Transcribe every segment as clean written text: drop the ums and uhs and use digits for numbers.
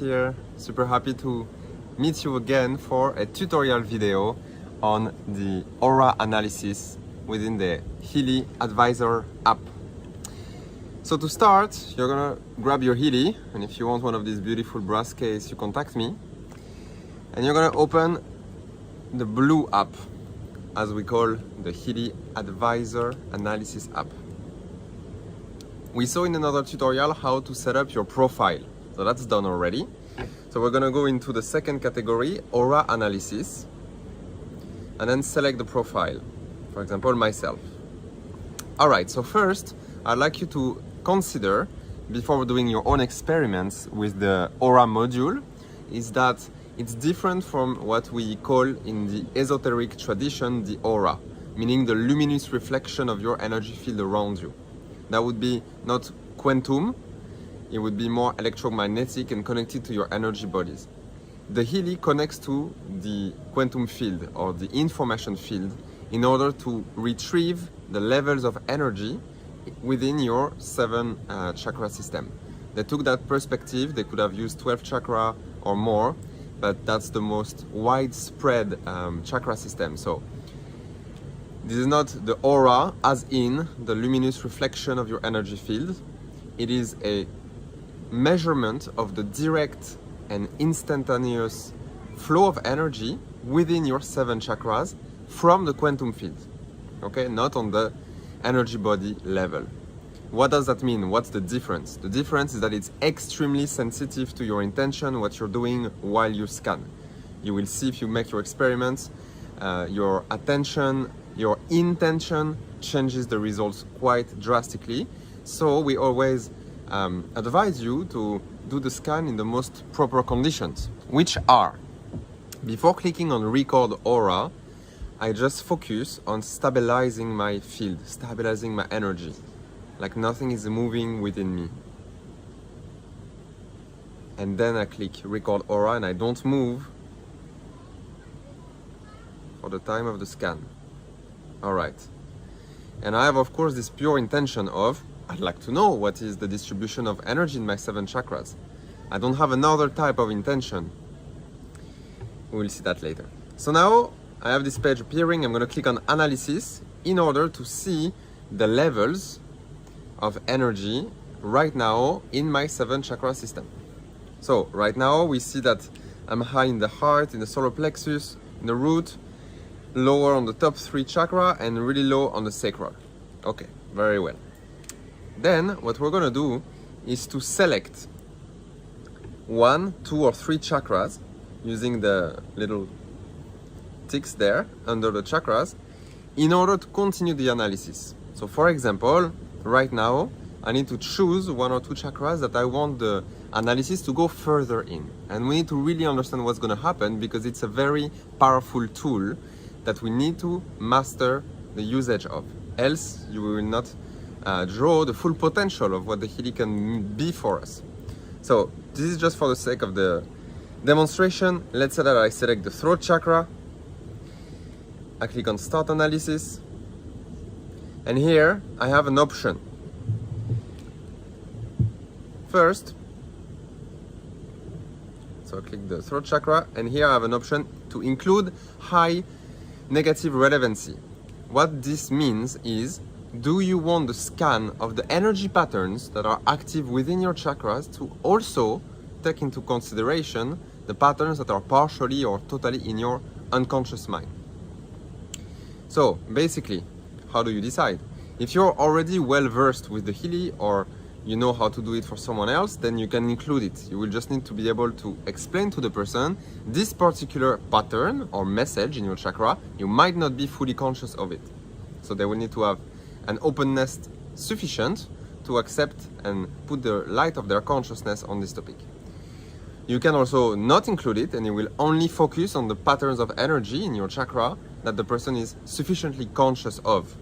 here. Super happy to meet you again for a tutorial video on the aura analysis within the Healy Advisor app. So to start, you're gonna grab your Healy, and if you want one of these beautiful brass case, you contact me. And you're gonna open the blue app, as we call the Healy Advisor Analysis app. We saw in another tutorial how to set up your profile, so that's done already. So we're gonna go into the second category, aura analysis, and then select the profile, for example, myself. All right, so first, I'd like you to consider, before doing your own experiments with the aura module, is that it's different from what we call in the esoteric tradition the aura, meaning the luminous reflection of your energy field around you. That would be not quantum, it would be more electromagnetic and connected to your energy bodies. The Healy connects to the quantum field or the information field in order to retrieve the levels of energy within your 7 chakra system. They took that perspective. They could have used 12 chakra or more, but that's the most widespread chakra system. So this is not the aura as in the luminous reflection of your energy field. It is a measurement of the direct and instantaneous flow of energy within your 7 chakras from the quantum field. Okay, not on the energy body level. What does that mean? What's the difference? The difference is that it's extremely sensitive to your intention, what you're doing while you scan. You will see if you make your experiments, your attention, your intention changes the results quite drastically. So we always advise you to do the scan in the most proper conditions, which are, before clicking on record aura, I just focus on stabilizing my field, stabilizing my energy, like nothing is moving within me. And then I click record aura and I don't move for the time of the scan. All right. And I have, of course, this pure intention of, I'd like to know what is the distribution of energy in my 7 chakras. I don't have another type of intention. We will see that later. So now I have this page appearing. I'm going to click on analysis in order to see the levels of energy right now in my 7 chakra system. So right now we see that I'm high in the heart, in the solar plexus, in the root, lower on the top 3 chakra, and really low on the sacral. Okay, very well. Then what we're gonna do is to select 1, 2, or 3 chakras using the little ticks there under the chakras in order to continue the analysis. So for example, right now I need to choose 1 or 2 chakras that I want the analysis to go further in. And we need to really understand what's gonna happen because it's a very powerful tool that we need to master the usage of. Else you will not draw the full potential of what the Healy can be for us. So this is just for the sake of the demonstration. Let's say that I select the throat chakra. I click on start analysis. And here I have an option. First, so I click the throat chakra, and here I have an option to include high negative relevancy. What this means is, do you want the scan of the energy patterns that are active within your chakras to also take into consideration the patterns that are partially or totally in your unconscious mind? So basically, how do you decide? If you're already well versed with the Healy or you know how to do it for someone else, then you can include it. You will just need to be able to explain to the person this particular pattern or message in your chakra. You might not be fully conscious of it. So they will need to have an openness sufficient to accept and put the light of their consciousness on this topic. You can also not include it, and you will only focus on the patterns of energy in your chakra that the person is sufficiently conscious of.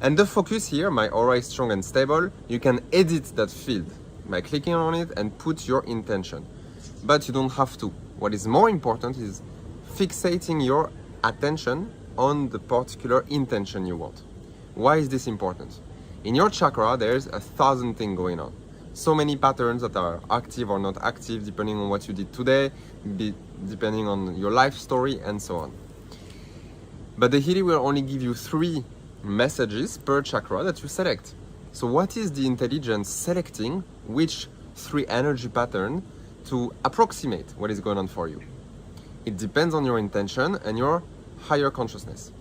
And the focus here, my aura is strong and stable, you can edit that field by clicking on it and put your intention. But you don't have to. What is more important is fixating your attention on the particular intention you want. Why is this important? In your chakra, there's 1,000 things going on. so many patterns that are active or not active depending on what you did today, depending on your life story and so on. But the Healy will only give you 3 messages per chakra that you select. So what is the intelligence selecting which 3 energy patterns to approximate what is going on for you? It depends on your intention and your higher consciousness.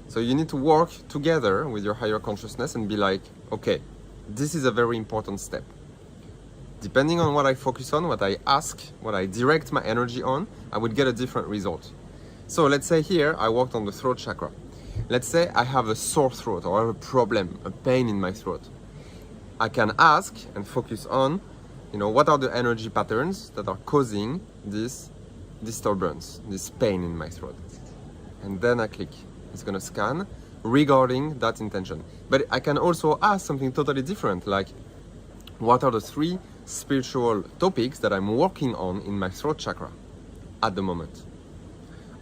So you need to work together with your higher consciousness and be like, okay, this is a very important step. Depending on what I focus on, what I ask, what I direct my energy on, I would get a different result. So let's say here I worked on the throat chakra. Let's say I have a sore throat or I have a problem, a pain in my throat. I can ask and focus on, what are the energy patterns that are causing this disturbance, this pain in my throat. And then I click. It's going to scan regarding that intention. But I can also ask something totally different, like what are the 3 spiritual topics that I'm working on in my throat chakra at the moment?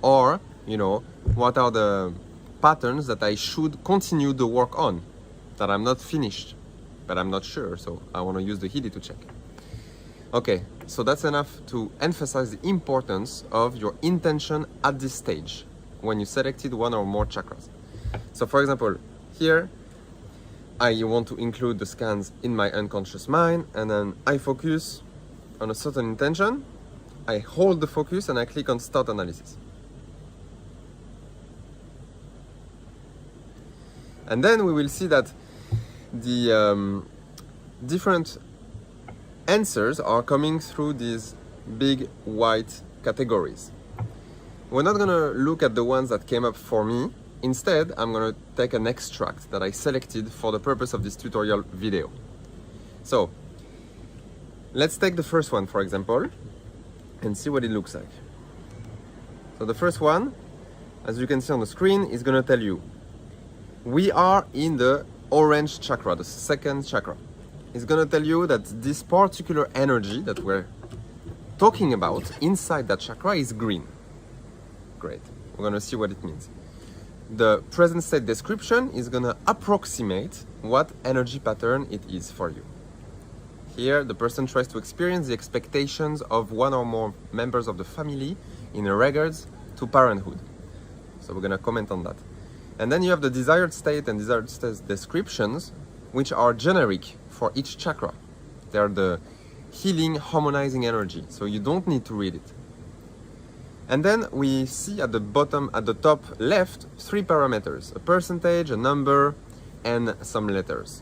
Or, what are the patterns that I should continue the work on that I'm not finished, but I'm not sure, so I want to use the Healy to check. Okay, so that's enough to emphasize the importance of your intention at this stage when you selected 1 or more chakras. So for example, here I want to include the scans in my unconscious mind, and then I focus on a certain intention, I hold the focus and I click on Start Analysis. And then we will see that the different answers are coming through these big white categories. We're not going to look at the ones that came up for me. Instead, I'm going to take an extract that I selected for the purpose of this tutorial video. So, let's take the first one, for example, and see what it looks like. So the first one, as you can see on the screen, is going to tell you we are in the orange chakra, the 2nd chakra. It's going to tell you that this particular energy that we're talking about inside that chakra is green. Great. We're going to see what it means. The present state description is going to approximate what energy pattern it is for you. Here, the person tries to experience the expectations of 1 or more members of the family in regards to parenthood. So we're going to comment on that. And then you have the desired state and desired state descriptions, which are generic for each chakra. They are the healing, harmonizing energy, so you don't need to read it. And then we see at the bottom, at the top left, 3 parameters: a percentage, a number, and some letters.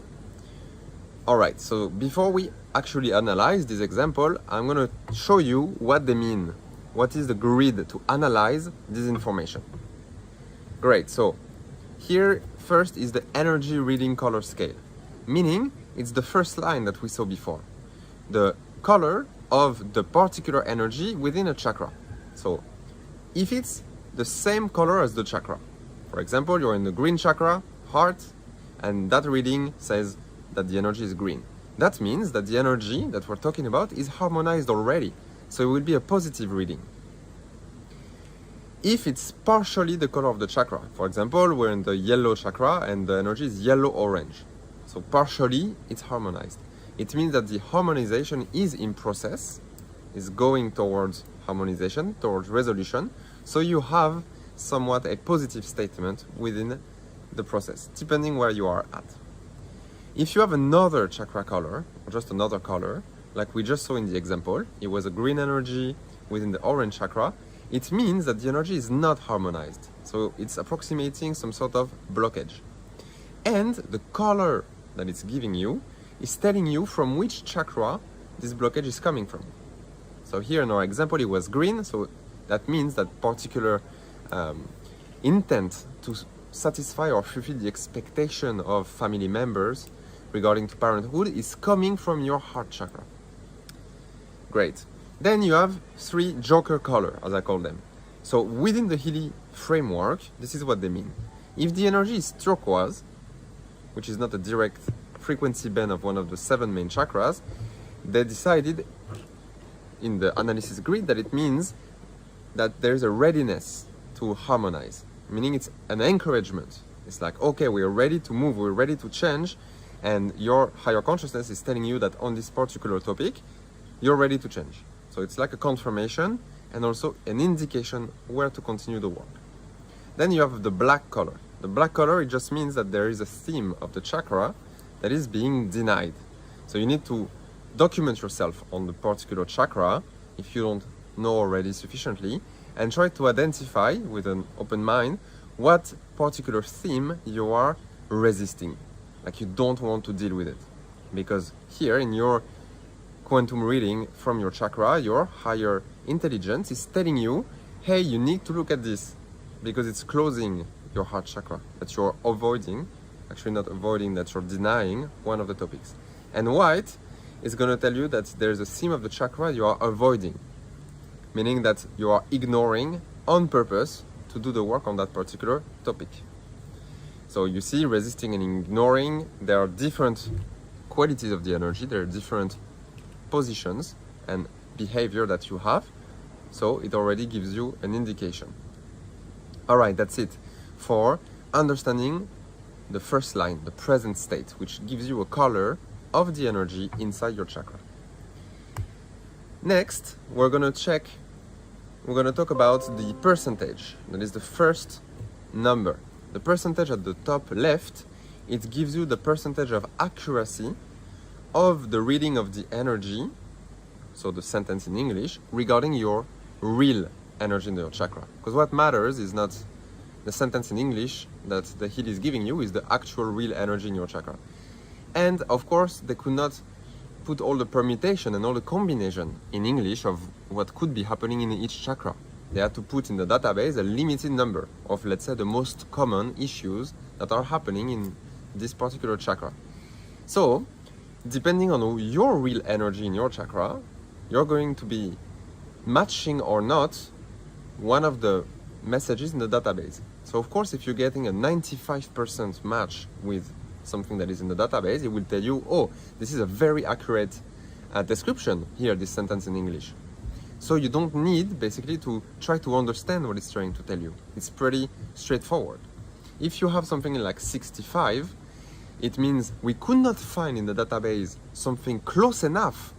Alright, so before we actually analyze this example, I'm going to show you what they mean. What is the grid to analyze this information? Great, so here first is the energy reading color scale, meaning it's the first line that we saw before. The color of the particular energy within a chakra. So if it's the same color as the chakra, for example, you're in the green chakra, heart, and that reading says that the energy is green. That means that the energy that we're talking about is harmonized already, so it will be a positive reading. If it's partially the color of the chakra, for example, we're in the yellow chakra and the energy is yellow-orange, so partially it's harmonized. It means that the harmonization is in process, is going towards harmonization, towards resolution, so you have somewhat a positive statement within the process, depending where you are at. If you have another chakra color, or just another color, like we just saw in the example, it was a green energy within the orange chakra, it means that the energy is not harmonized. So it's approximating some sort of blockage. And the color that it's giving you is telling you from which chakra this blockage is coming from. So here in our example it was green, so that means that particular intent to satisfy or fulfill the expectation of family members regarding to parenthood is coming from your heart chakra. Great. Then you have 3 joker color, as I call them. So within the Healy framework, this is what they mean. If the energy is turquoise, which is not a direct frequency band of one of the 7 main chakras, they decided in the analysis grid that it means that there is a readiness to harmonize, meaning it's an encouragement. It's like, okay, we are ready to move, we're ready to change, and your higher consciousness is telling you that on this particular topic, you're ready to change. So it's like a confirmation and also an indication where to continue the work. Then you have the black color. The black color, it just means that there is a theme of the chakra that is being denied. So you need to document yourself on the particular chakra if you don't know already sufficiently, and try to identify with an open mind what particular theme you are resisting, like you don't want to deal with it. Because here in your quantum reading from your chakra, your higher intelligence is telling you, hey, you need to look at this because it's closing your heart chakra that you're avoiding, actually not avoiding, that you're denying one of the topics. And white is going to tell you that there's a theme of the chakra you are avoiding, meaning that you are ignoring on purpose to do the work on that particular topic. So you see, resisting and ignoring, there are different qualities of the energy, there are different positions and behavior that you have, so it already gives you an indication. All right, that's it for understanding the first line, the present state, which gives you a color of the energy inside your chakra. Next, we're going to talk about the percentage. That is the first number. The percentage at the top left, it gives you the percentage of accuracy of the reading of the energy, so the sentence in English, regarding your real energy in your chakra. Because what matters is not the sentence in English that the Healy is giving you, is the actual real energy in your chakra. And of course, they could not put all the permutation and all the combination in English of what could be happening in each chakra. They had to put in the database a limited number of, let's say, the most common issues that are happening in this particular chakra. So, depending on your real energy in your chakra, you're going to be matching or not one of the messages in the database. So of course, if you're getting a 95% match with something that is in the database, it will tell you, oh, this is a very accurate description here, this sentence in English. So you don't need basically to try to understand what it's trying to tell you. It's pretty straightforward. If you have something like 65, it means we could not find in the database something close enough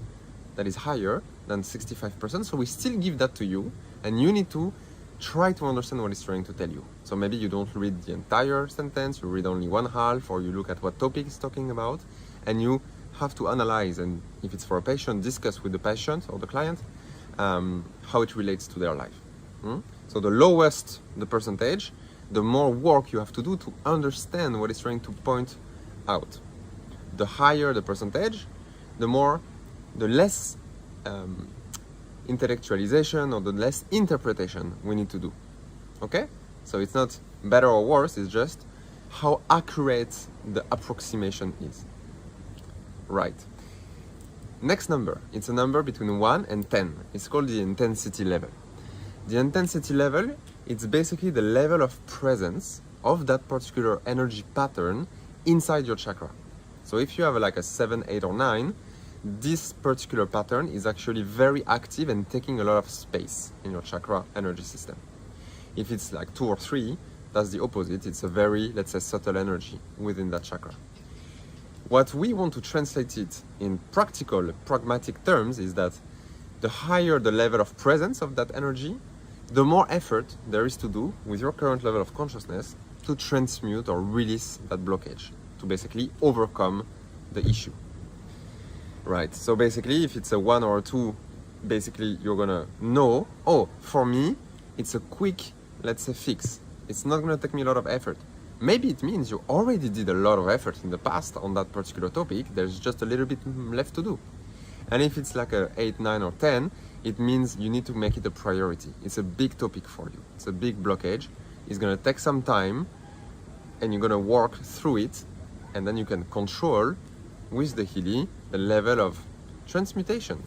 that is higher than 65%, so we still give that to you, and you need to try to understand what it's trying to tell you. So maybe you don't read the entire sentence, you read only one half, or you look at what topic it's talking about, and you have to analyze, and if it's for a patient, discuss with the patient or the client how it relates to their life. So the lowest the percentage, the more work you have to do to understand what it's trying to point out. The higher the percentage, the less intellectualization or the less interpretation we need to do. Okay? So it's not better or worse, it's just how accurate the approximation is. Right. Next number, it's a number between 1 and 10. It's called the intensity level. The intensity level, it's basically the level of presence of that particular energy pattern inside your chakra. So if you have like a 7, 8, or 9, this particular pattern is actually very active and taking a lot of space in your chakra energy system. If it's like 2 or 3, that's the opposite. It's a very, let's say, subtle energy within that chakra. What we want to translate it in practical, pragmatic terms is that the higher the level of presence of that energy, the more effort there is to do with your current level of consciousness to transmute or release that blockage, to basically overcome the issue. Right, so basically if it's a 1 or a 2, basically you're gonna know, oh, for me, it's a quick, let's say, fix. It's not gonna take me a lot of effort. Maybe it means you already did a lot of effort in the past on that particular topic, there's just a little bit left to do. And if it's like a 8, 9, or 10, it means you need to make it a priority. It's a big topic for you. It's a big blockage. It's gonna take some time, and you're gonna work through it, and then you can control with the Healy the level of transmutation.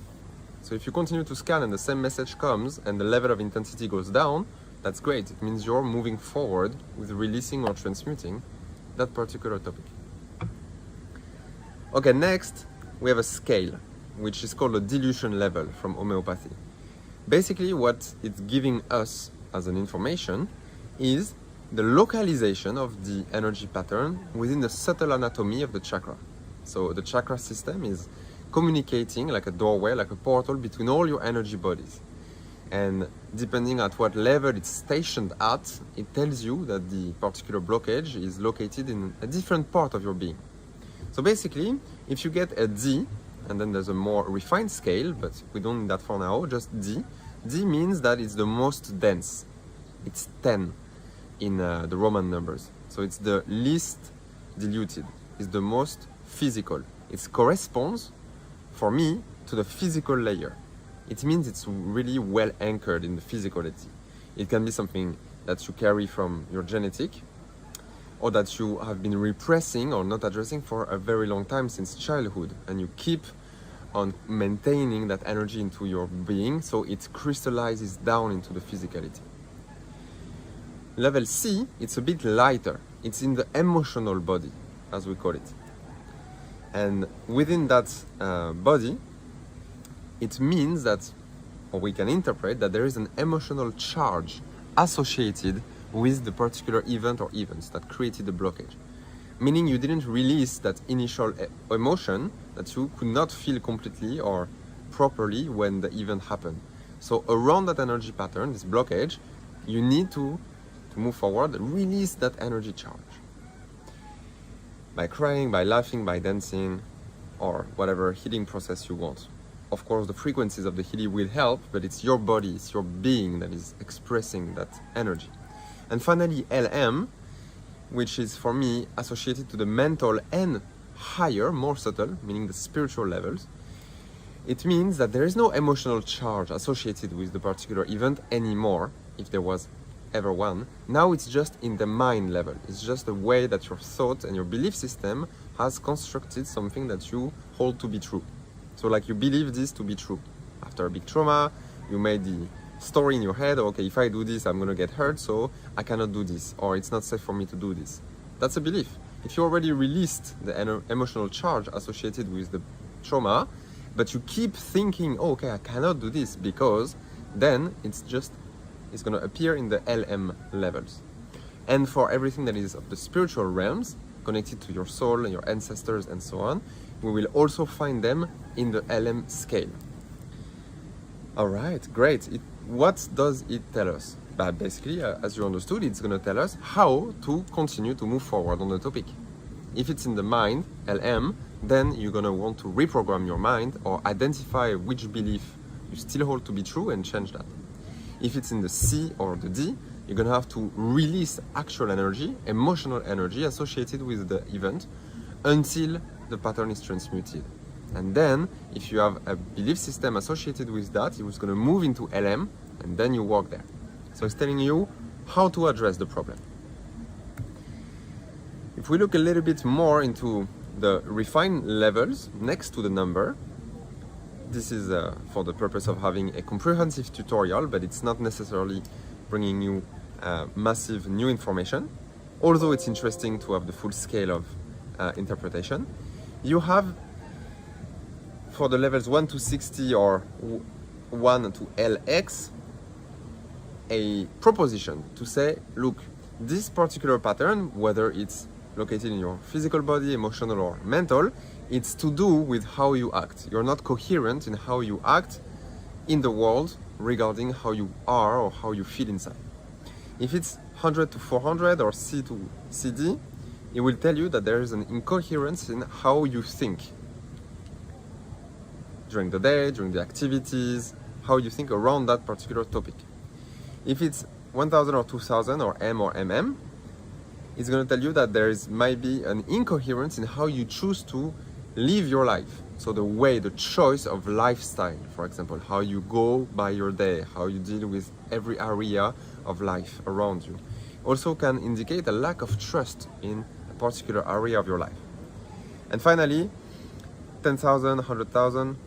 So if you continue to scan and the same message comes and the level of intensity goes down, that's great. It means you're moving forward with releasing or transmuting that particular topic. Okay, next we have a scale, which is called a dilution level from homeopathy. Basically what it's giving us as an information is the localization of the energy pattern within the subtle anatomy of the chakra. So the chakra system is communicating like a doorway, like a portal between all your energy bodies. And depending at what level it's stationed at, it tells you that the particular blockage is located in a different part of your being. So basically, if you get a D, and then there's a more refined scale, but we don't need that for now, just D. D means that it's the most dense. It's 10 in the Roman numbers. So it's the least diluted. It's the most physical. It corresponds, for me, to the physical layer. It means it's really well anchored in the physicality. It can be something that you carry from your genetic, or that you have been repressing or not addressing for a very long time since childhood, and you keep on maintaining that energy into your being, so it crystallizes down into the physicality. Level C, it's a bit lighter. It's in the emotional body, as we call it. And within that body, it means that, or we can interpret that there is an emotional charge associated with the particular event or events that created the blockage. Meaning you didn't release that initial emotion that you could not feel completely or properly when the event happened. So around that energy pattern, this blockage, you need to move forward, release that energy charge. By crying, by laughing, by dancing, or whatever healing process you want. Of course, the frequencies of the Healy will help, but it's your body, it's your being that is expressing that energy. And finally, LM, which is for me associated to the mental and higher, more subtle, meaning the spiritual levels. It means that there is no emotional charge associated with the particular event anymore, if there was ever one. Now it's just in the mind level. It's just the way that your thought and your belief system has constructed something that you hold to be true. So like you believe this to be true. After a big trauma, you made the story in your head, okay, if I do this, I'm gonna get hurt, so I cannot do this, or it's not safe for me to do this. That's a belief. If you already released the emotional charge associated with the trauma, but you keep thinking, oh, okay, I cannot do this, because then it's gonna appear in the LM levels. And for everything that is of the spiritual realms, connected to your soul and your ancestors and so on, we will also find them in the LM scale. All right, great. What does it tell us? But basically, as you understood, it's going to tell us how to continue to move forward on the topic. If it's in the mind, LM, then you're going to want to reprogram your mind or identify which belief you still hold to be true and change that. If it's in the C or the D, you're going to have to release actual energy, emotional energy associated with the event until the pattern is transmuted. And then, if you have a belief system associated with that, it's going to move into LM, and then you walk there. So it's telling you how to address the problem. If we look a little bit more into the refined levels next to the number, this is for the purpose of having a comprehensive tutorial, but it's not necessarily bringing you massive new information, although it's interesting to have the full scale of interpretation. You have, for the levels 1 to 60 or 1 to LX, a proposition to say, look, this particular pattern, whether it's located in your physical body, emotional or mental, it's to do with how you act. You're not coherent in how you act in the world regarding how you are or how you feel inside. If it's 100 to 400 or C to CD, it will tell you that there is an incoherence in how you think during the day, during the activities, how you think around that particular topic. If it's 1000 or 2000 or M or MM, it's going to tell you that might be an incoherence in how you choose to live your life. So the way, the choice of lifestyle, for example, how you go by your day, how you deal with every area of life around you, also can indicate a lack of trust in a particular area of your life. And finally, 10,000, 100,000,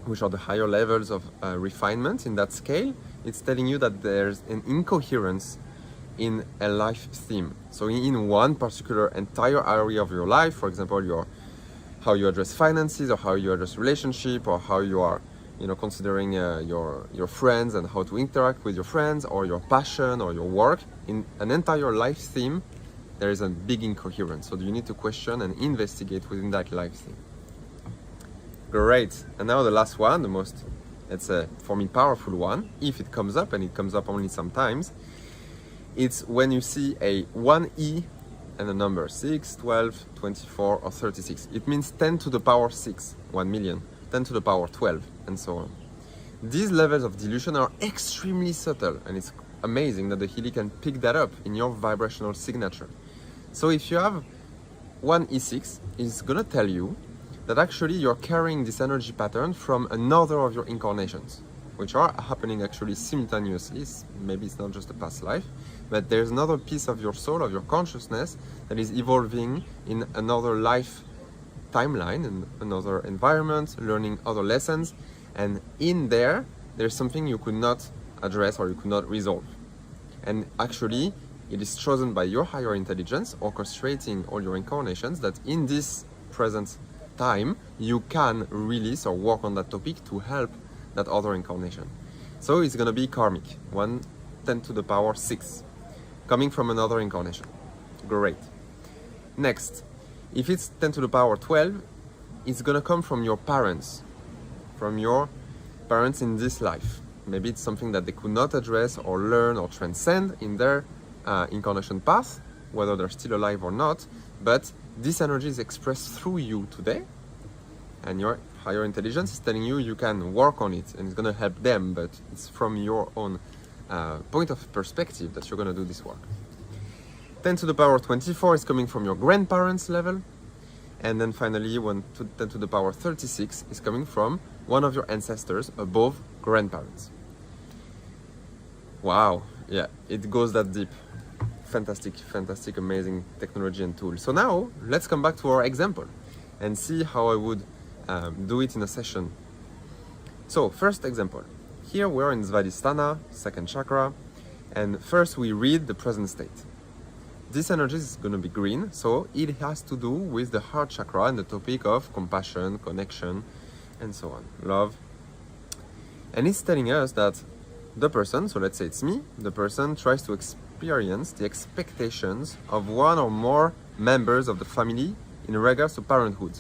which are the higher levels of refinement in that scale, it's telling you that there's an incoherence in a life theme. So in one particular entire area of your life, for example, how you address finances, or how you address relationship, or how you are, considering your friends and how to interact with your friends, or your passion or your work, in an entire life theme, there is a big incoherence. So you need to question and investigate within that life thing. Great. And now the last one, the most, let's say, for me, powerful one, if it comes up, and it comes up only sometimes, it's when you see a 1E and a number 6, 12, 24, or 36. It means 10 to the power 6, 1 million, 10 to the power 12, and so on. These levels of dilution are extremely subtle, and it's amazing that the Healy can pick that up in your vibrational signature. So if you have 1E6, it's gonna tell you that actually you're carrying this energy pattern from another of your incarnations, which are happening actually simultaneously. Maybe it's not just a past life, but there's another piece of your soul, of your consciousness, that is evolving in another life timeline, in another environment, learning other lessons, and in there, there's something you could not address or you could not resolve. And actually, it is chosen by your higher intelligence, orchestrating all your incarnations, that in this present time, you can release or work on that topic to help that other incarnation. So it's gonna be karmic, 10 to the power 6, coming from another incarnation. Great. Next, if it's 10 to the power 12, it's gonna come from your parents in this life. Maybe it's something that they could not address or learn or transcend in their incarnation path, whether they're still alive or not, but this energy is expressed through you today, and your higher intelligence is telling you you can work on it, and it's going to help them, but it's from your own point of perspective that you're going to do this work. 10 to the power 24 is coming from your grandparents' level, and then finally 10 to the power 36 is coming from one of your ancestors above grandparents. Wow, yeah, it goes that deep. Fantastic, fantastic, amazing technology and tool. So now let's come back to our example and see how I would do it in a session. So first example, here we are in Svadhisthana, second chakra, and first we read the present state. This energy is going to be green, so it has to do with the heart chakra and the topic of compassion, connection, and so on, love. And it's telling us that the person, so let's say it's me, the person tries to experience the expectations of one or more members of the family in regards to parenthood.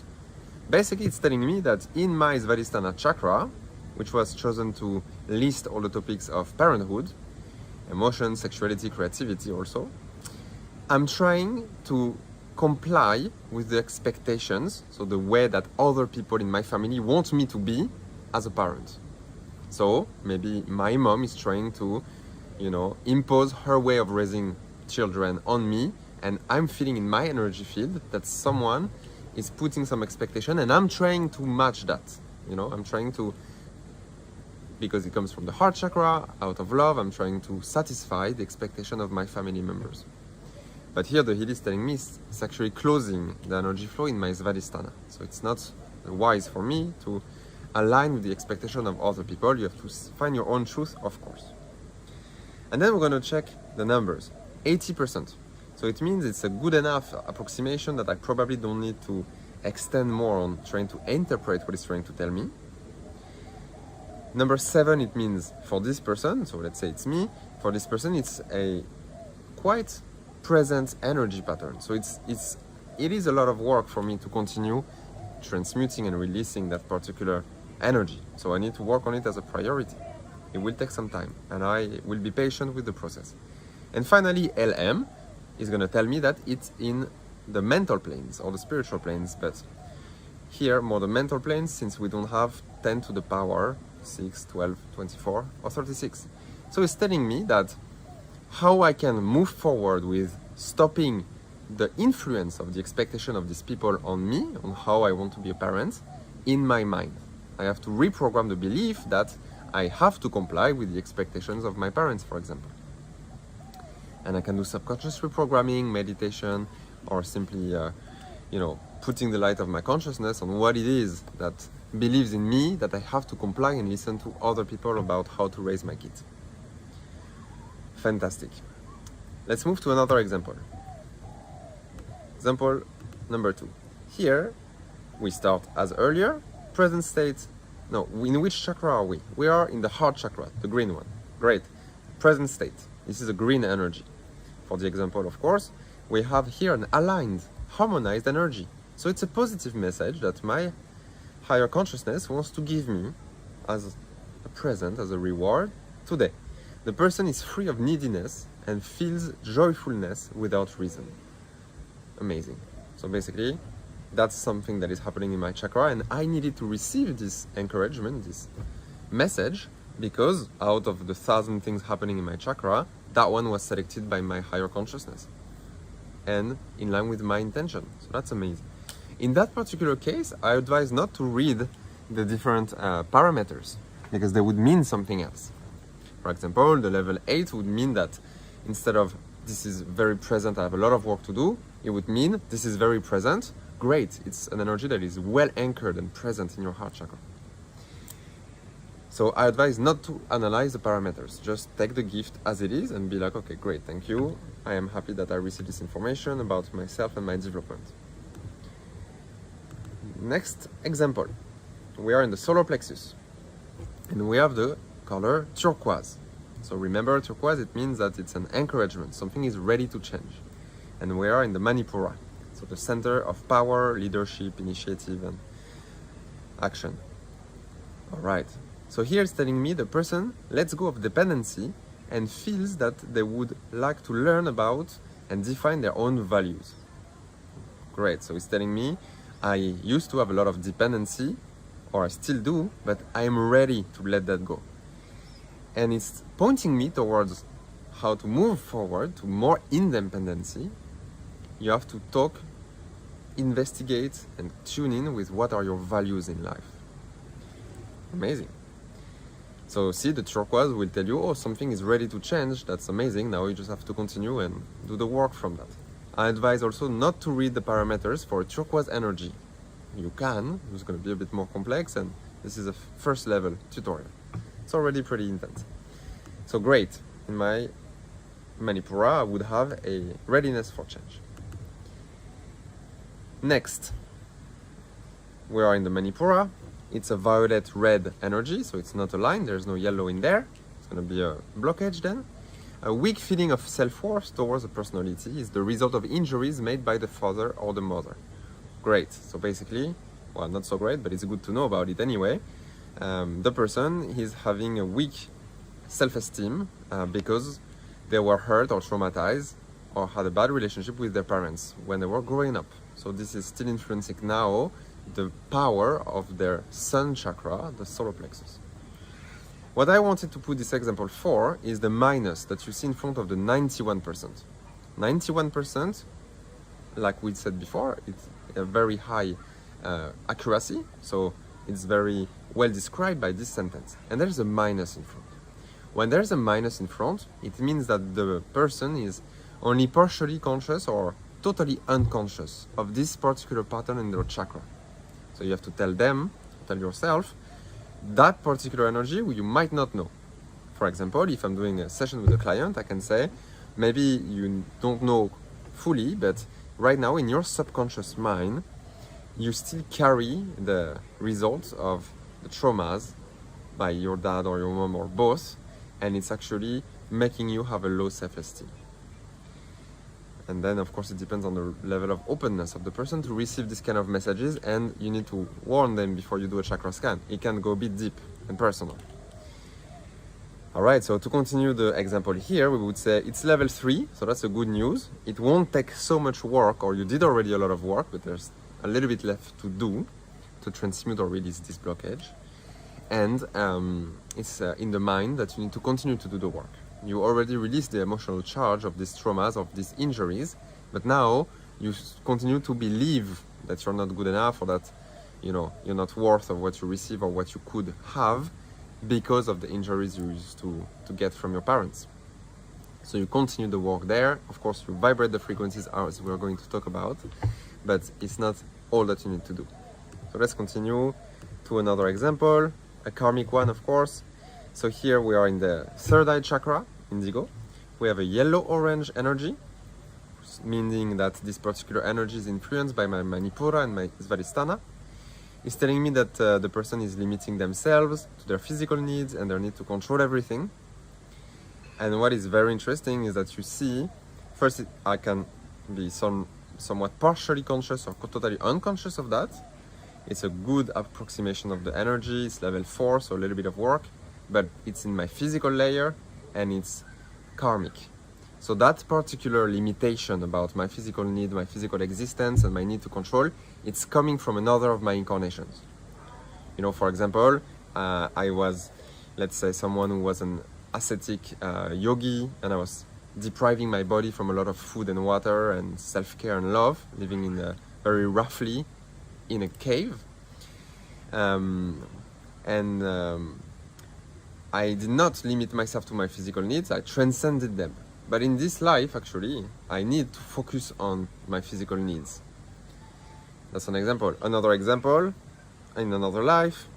Basically, it's telling me that in my Svadhisthana chakra, which was chosen to list all the topics of parenthood, emotion, sexuality, creativity also, I'm trying to comply with the expectations, so the way that other people in my family want me to be as a parent. So maybe my mom is trying to, impose her way of raising children on me, and I'm feeling in my energy field that someone is putting some expectation, and I'm trying to match that. I'm trying to, because it comes from the heart chakra, out of love, I'm trying to satisfy the expectation of my family members. But here the Healy is telling me it's actually closing the energy flow in my Svadhisthana. So it's not wise for me to align with the expectation of other people. You have to find your own truth, of course. And then we're going to check the numbers. 80%. So it means it's a good enough approximation that I probably don't need to extend more on trying to interpret what it's trying to tell me. Number 7, it means for this person, so let's say it's me, for this person it's a quite present energy pattern. So it is a lot of work for me to continue transmuting and releasing that particular energy. So I need to work on it as a priority. It will take some time, and I will be patient with the process. And finally, LM is going to tell me that it's in the mental planes or the spiritual planes, but here more the mental planes, since we don't have 10 to the power 6, 12, 24 or 36. So it's telling me that how I can move forward with stopping the influence of the expectation of these people on me, on how I want to be a parent, in my mind. I have to reprogram the belief that I have to comply with the expectations of my parents, for example. And I can do subconscious reprogramming, meditation, or simply, putting the light of my consciousness on what it is that believes in me, that I have to comply and listen to other people about how to raise my kids. Fantastic. Let's move to another example. Example number 2. Here, we start as earlier, present state. No, in which chakra are we? We are in the heart chakra, the green one. Great. Present state. This is a green energy. For the example, of course, we have here an aligned, harmonized energy. So it's a positive message that my higher consciousness wants to give me as a present, as a reward today. The person is free of neediness and feels joyfulness without reason. Amazing. So basically, that's something that is happening in my chakra, and I needed to receive this encouragement, this message, because out of the 1,000 things happening in my chakra, that one was selected by my higher consciousness and in line with my intention. So that's amazing. In that particular case, I advise not to read the different parameters because they would mean something else. For example, the level 8 would mean that instead of this is very present, I have a lot of work to do, it would mean this is very present, great, it's an energy that is well anchored and present in your heart chakra. So I advise not to analyze the parameters, just take the gift as it is and be like, okay, great, thank you, I am happy that I received this information about myself and my development. Next example, we are in the solar plexus and we have the color turquoise. So remember, turquoise, it means that it's an encouragement, something is ready to change. And we are in the Manipura, so the center of power, leadership, initiative, and action. All right, so here it's telling me the person lets go of dependency and feels that they would like to learn about and define their own values. Great, so it's telling me I used to have a lot of dependency, or I still do, but I am ready to let that go. And it's pointing me towards how to move forward to more independency. You have to talk, investigate, and tune in with what are your values in life. Amazing. So see, the turquoise will tell you, oh, something is ready to change. That's amazing. Now you just have to continue and do the work from that. I advise also not to read the parameters for a turquoise energy. You can, it's going to be a bit more complex, and this is a first level tutorial. It's already pretty intense. So great, in my Manipura I would have a readiness for change. Next, we are in the Manipura. It's a violet-red energy, so it's not a line, there's no yellow in there. It's going to be a blockage then. A weak feeling of self-worth towards a personality is the result of injuries made by the father or the mother. Great, so basically, well, not so great, but it's good to know about it anyway. The person is having a weak self-esteem because they were hurt or traumatized or had a bad relationship with their parents when they were growing up. So this is still influencing now the power of their sun chakra, the solar plexus. What I wanted to put this example for is the minus that you see in front of the 91%. 91%, like we said before, it's a very high accuracy, so it's very well described by this sentence. And there's a minus in front. When there's a minus in front, it means that the person is only partially conscious or totally unconscious of this particular pattern in their chakra. So you have to tell them, tell yourself, that particular energy you might not know. For example, if I'm doing a session with a client, I can say, maybe you don't know fully, but right now in your subconscious mind, you still carry the results of the traumas by your dad or your mom or both, and it's actually making you have a low self-esteem. And then, of course, it depends on the level of openness of the person to receive this kind of messages, and you need to warn them before you do a chakra scan. It can go a bit deep and personal. All right, so to continue the example here, we would say it's level 3, so that's the good news. It won't take so much work, or you did already a lot of work, but there's a little bit left to do to transmute or release this blockage. And it's in the mind that you need to continue to do the work. You already released the emotional charge of these traumas, of these injuries, but now you continue to believe that you're not good enough, or that you're not worth of what you receive or what you could have because of the injuries you used to get from your parents. So you continue the work there. Of course, you vibrate the frequencies as we're going to talk about, but it's not all that you need to do. So let's continue to another example, a karmic one, of course. So here we are in the third eye chakra, indigo. We have a yellow-orange energy, meaning that this particular energy is influenced by my Manipura and my Svadhisthana. It's telling me that the person is limiting themselves to their physical needs and their need to control everything. And what is very interesting is that you see, first I can be somewhat partially conscious or totally unconscious of that. It's a good approximation of the energy. It's level 4, so a little bit of work, but it's in my physical layer and it's karmic. So that particular limitation about my physical need, my physical existence, and my need to control, it's coming from another of my incarnations. You know, for example, I was, let's say, someone who was an ascetic yogi, and I was depriving my body from a lot of food and water and self-care and love, living in very roughly in a cave. I did not limit myself to my physical needs, I transcended them. But in this life, actually, I need to focus on my physical needs. That's an example. Another example, in another life,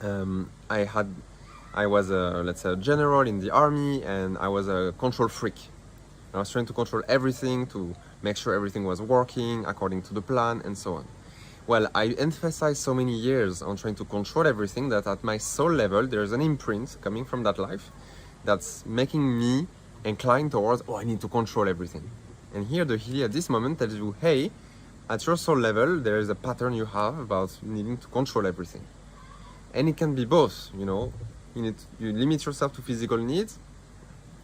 I was let's say a general in the army, and I was a control freak. I was trying to control everything, to make sure everything was working according to the plan, and so on. Well, I emphasized so many years on trying to control everything that at my soul level, there's an imprint coming from that life that's making me inclined towards, oh, I need to control everything. And here the Healy at this moment tells you, hey, at your soul level, there is a pattern you have about needing to control everything. And it can be both, you know. You limit yourself to physical needs.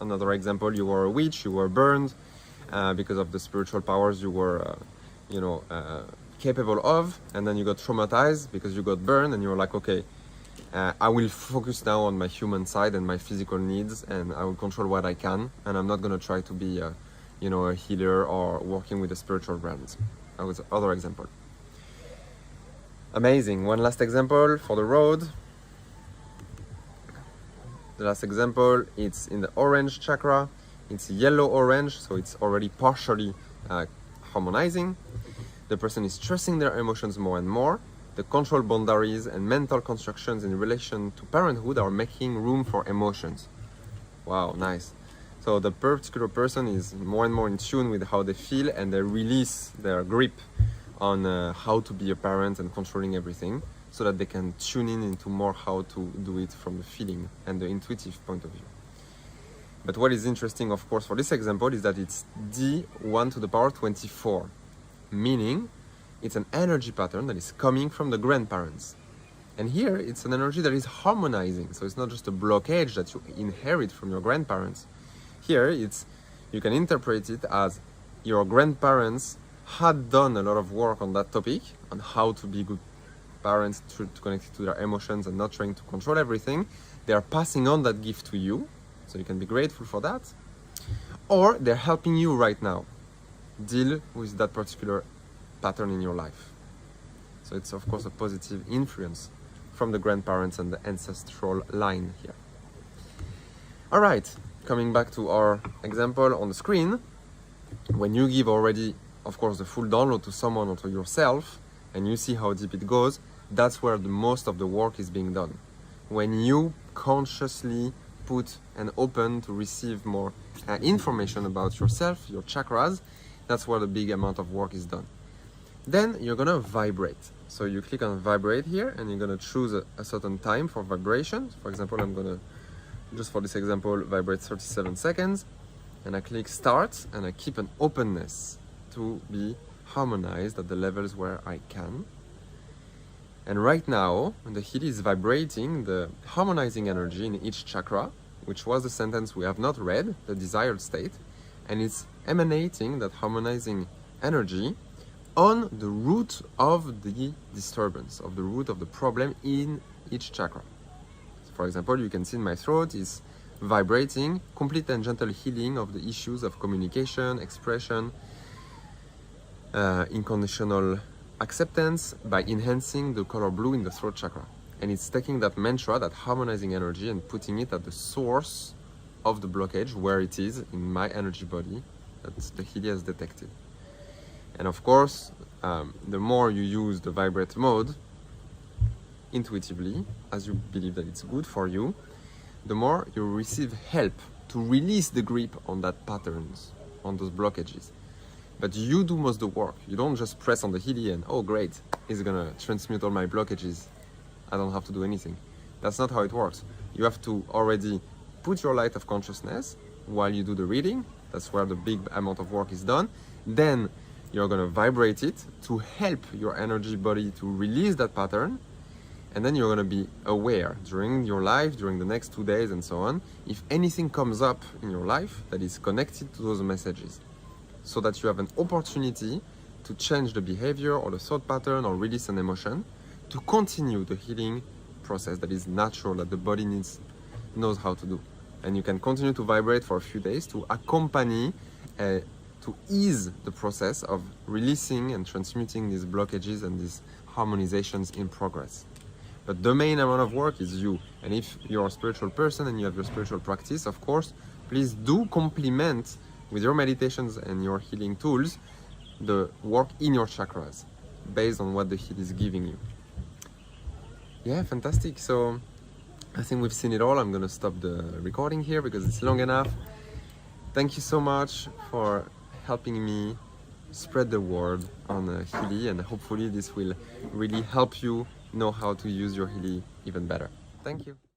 Another example, you were a witch, you were burned because of the spiritual powers you were, capable of, and then you got traumatized because you got burned, and you were like, okay, I will focus now on my human side and my physical needs, and I will control what I can, and I'm not going to try to be a healer or working with the spiritual realms. That was another example. Amazing. One last example for the road. The last example, it's in the orange chakra. It's yellow-orange, so it's already partially harmonizing. The person is trusting their emotions more and more. The control boundaries and mental constructions in relation to parenthood are making room for emotions. Wow, nice. So the particular person is more and more in tune with how they feel, and they release their grip on how to be a parent and controlling everything, so that they can tune in into more how to do it from the feeling and the intuitive point of view. But what is interesting, of course, for this example is that it's D1 to the power 24, meaning it's an energy pattern that is coming from the grandparents. And here it's an energy that is harmonizing, so it's not just a blockage that you inherit from your grandparents. Here you can interpret it as your grandparents had done a lot of work on that topic, on how to be good parents, to connect to their emotions and not trying to control everything. They are passing on that gift to you, so you can be grateful for that. Or they're helping you right now deal with that particular pattern in your life. So it's of course a positive influence from the grandparents and the ancestral line here. All right, coming back to our example on the screen, when you give already, of course, the full download to someone or to yourself, and you see how deep it goes, that's where the most of the work is being done. When you consciously put and open to receive more information about yourself, your chakras, that's where the big amount of work is done. Then you're gonna vibrate. So you click on vibrate here, and you're gonna choose a certain time for vibration. For example, I'm gonna, just for this example, vibrate 37 seconds, and I click start, and I keep an openness to be harmonized at the levels where I can. And right now, the Healy is vibrating the harmonizing energy in each chakra, which was the sentence we have not read, the desired state, and it's emanating that harmonizing energy on the root of the disturbance, of the root of the problem in each chakra. So for example, you can see in my throat is vibrating complete and gentle healing of the issues of communication, expression, unconditional acceptance by enhancing the color blue in the throat chakra. And it's taking that mantra, that harmonizing energy, and putting it at the source of the blockage, where it is in my energy body that the Healy has detected. And of course, the more you use the vibrate mode intuitively, as you believe that it's good for you, the more you receive help to release the grip on that patterns, on those blockages. But you do most of the work. You don't just press on the Healy and, oh great, it's gonna transmute all my blockages. I don't have to do anything. That's not how it works. You have to already put your light of consciousness while you do the reading. That's where the big amount of work is done. Then you're gonna vibrate it to help your energy body to release that pattern. And then you're gonna be aware during your life, during the next 2 days and so on, if anything comes up in your life that is connected to those messages, so that you have an opportunity to change the behavior or the thought pattern or release an emotion to continue the healing process that is natural, that the body knows how to do. And you can continue to vibrate for a few days to accompany, to ease the process of releasing and transmuting these blockages and these harmonizations in progress. But the main amount of work is you. And if you're a spiritual person and you have your spiritual practice, of course, please do complement with your meditations and your healing tools the work in your chakras based on what the heal is giving you. Yeah, fantastic. So I think we've seen it all. I'm gonna stop the recording here because it's long enough. Thank you so much for helping me spread the word on Healy, and hopefully this will really help you know how to use your Healy even better. Thank you.